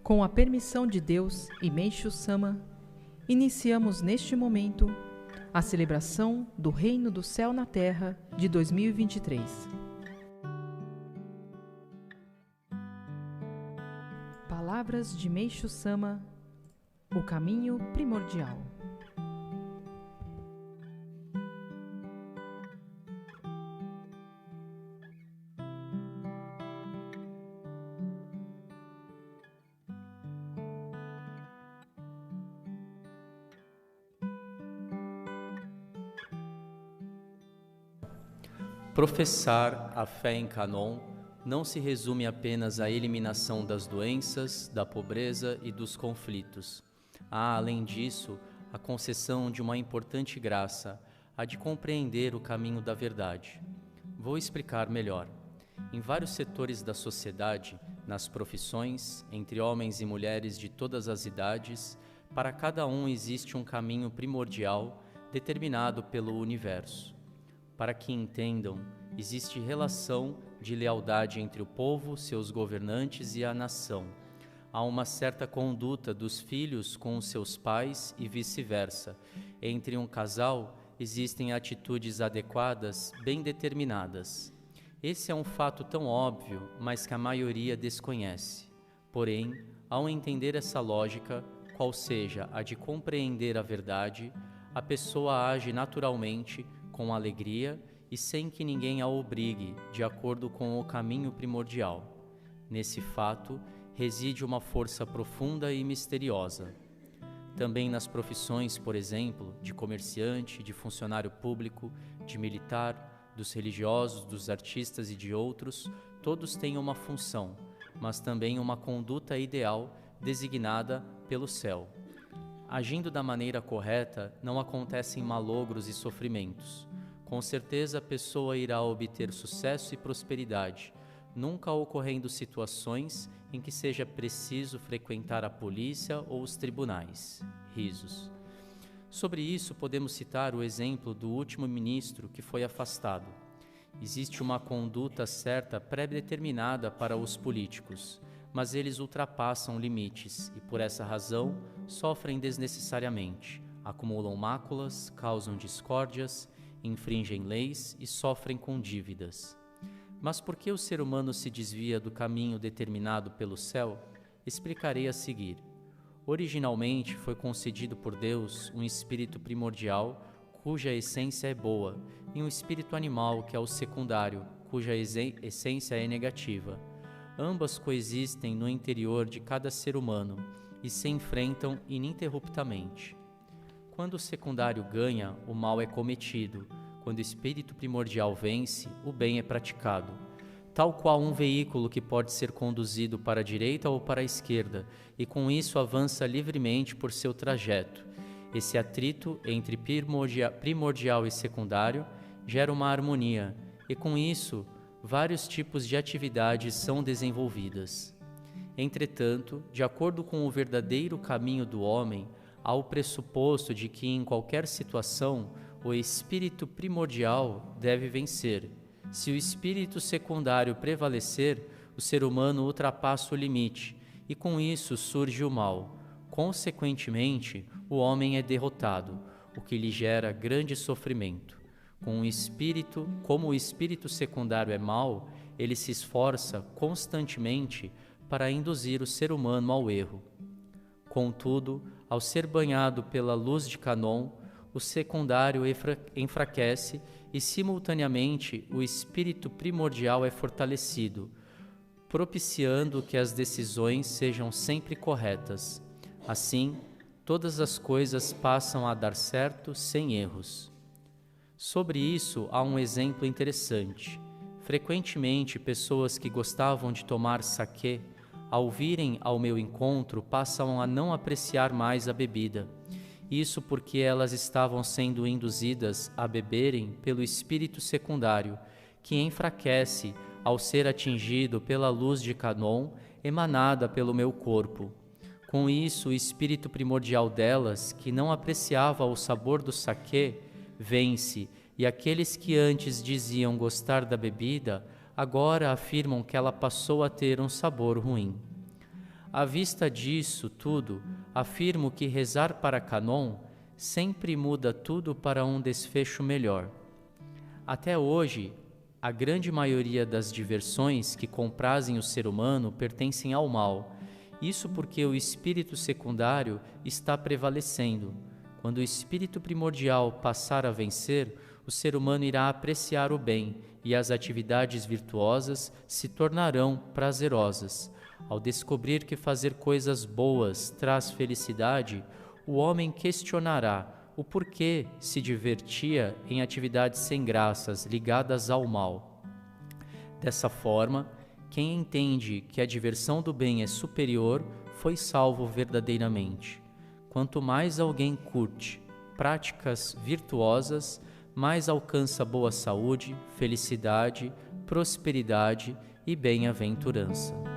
Com a permissão de Deus e Meishu Sama, iniciamos neste momento a celebração do Reino do Céu na Terra de 2023. Palavras de Meishu Sama, o caminho primordial. Professar a fé em Kanon não se resume apenas à eliminação das doenças, da pobreza e dos conflitos. Há, além disso, a concessão de uma importante graça, a de compreender o caminho da verdade. Vou explicar melhor. Em vários setores da sociedade, nas profissões, entre homens e mulheres de todas as idades, para cada um existe um caminho primordial determinado pelo universo. Para que entendam, existe relação de lealdade entre o povo, seus governantes e a nação. Há uma certa conduta dos filhos com os seus pais e vice-versa. Entre um casal, existem atitudes adequadas, bem determinadas. Esse é um fato tão óbvio, mas que a maioria desconhece. Porém, ao entender essa lógica, qual seja a de compreender a verdade, a pessoa age naturalmente, com alegria e sem que ninguém a obrigue, de acordo com o caminho primordial. Nesse fato, reside uma força profunda e misteriosa. Também nas profissões, por exemplo, de comerciante, de funcionário público, de militar, dos religiosos, dos artistas e de outros, todos têm uma função, mas também uma conduta ideal designada pelo céu. Agindo da maneira correta, não acontecem malogros e sofrimentos. Com certeza a pessoa irá obter sucesso e prosperidade, nunca ocorrendo situações em que seja preciso frequentar a polícia ou os tribunais. Risos. Sobre isso, podemos citar o exemplo do último ministro que foi afastado. Existe uma conduta certa pré-determinada para os políticos, mas eles ultrapassam limites e, por essa razão, sofrem desnecessariamente, acumulam máculas, causam discórdias, infringem leis e sofrem com dívidas. Mas por que o ser humano se desvia do caminho determinado pelo céu? Explicarei a seguir. Originalmente foi concedido por Deus um espírito primordial, cuja essência é boa, e um espírito animal, que é o secundário, cuja essência é negativa. Ambas coexistem no interior de cada ser humano e se enfrentam ininterruptamente. Quando o secundário ganha, o mal é cometido. Quando o espírito primordial vence, o bem é praticado. Tal qual um veículo que pode ser conduzido para a direita ou para a esquerda, e com isso avança livremente por seu trajeto. Esse atrito entre primordial e secundário gera uma harmonia, e com isso vários tipos de atividades são desenvolvidas. Entretanto, de acordo com o verdadeiro caminho do homem, há o pressuposto de que em qualquer situação o espírito primordial deve vencer. Se o espírito secundário prevalecer, o ser humano ultrapassa o limite e com isso surge o mal. Consequentemente, o homem é derrotado, o que lhe gera grande sofrimento. Como o espírito secundário é mau, ele se esforça constantemente para induzir o ser humano ao erro. Contudo, ao ser banhado pela luz de Kanon, o secundário enfraquece e, simultaneamente, o espírito primordial é fortalecido, propiciando que as decisões sejam sempre corretas. Assim, todas as coisas passam a dar certo sem erros. Sobre isso, há um exemplo interessante. Frequentemente, pessoas que gostavam de tomar saquê, ao virem ao meu encontro, passam a não apreciar mais a bebida. Isso porque elas estavam sendo induzidas a beberem pelo espírito secundário, que enfraquece ao ser atingido pela luz de Kanon emanada pelo meu corpo. Com isso, o espírito primordial delas, que não apreciava o sabor do saquê, vence, e aqueles que antes diziam gostar da bebida, agora afirmam que ela passou a ter um sabor ruim. À vista disso tudo, afirmo que rezar para Canon sempre muda tudo para um desfecho melhor. Até hoje, a grande maioria das diversões que comprazem o ser humano pertencem ao mal. Isso porque o espírito secundário está prevalecendo. Quando o espírito primordial passar a vencer, o ser humano irá apreciar o bem e as atividades virtuosas se tornarão prazerosas. Ao descobrir que fazer coisas boas traz felicidade, o homem questionará o porquê se divertia em atividades sem graças ligadas ao mal. Dessa forma, quem entende que a diversão do bem é superior foi salvo verdadeiramente. Quanto mais alguém curte práticas virtuosas, mais alcança boa saúde, felicidade, prosperidade e bem-aventurança.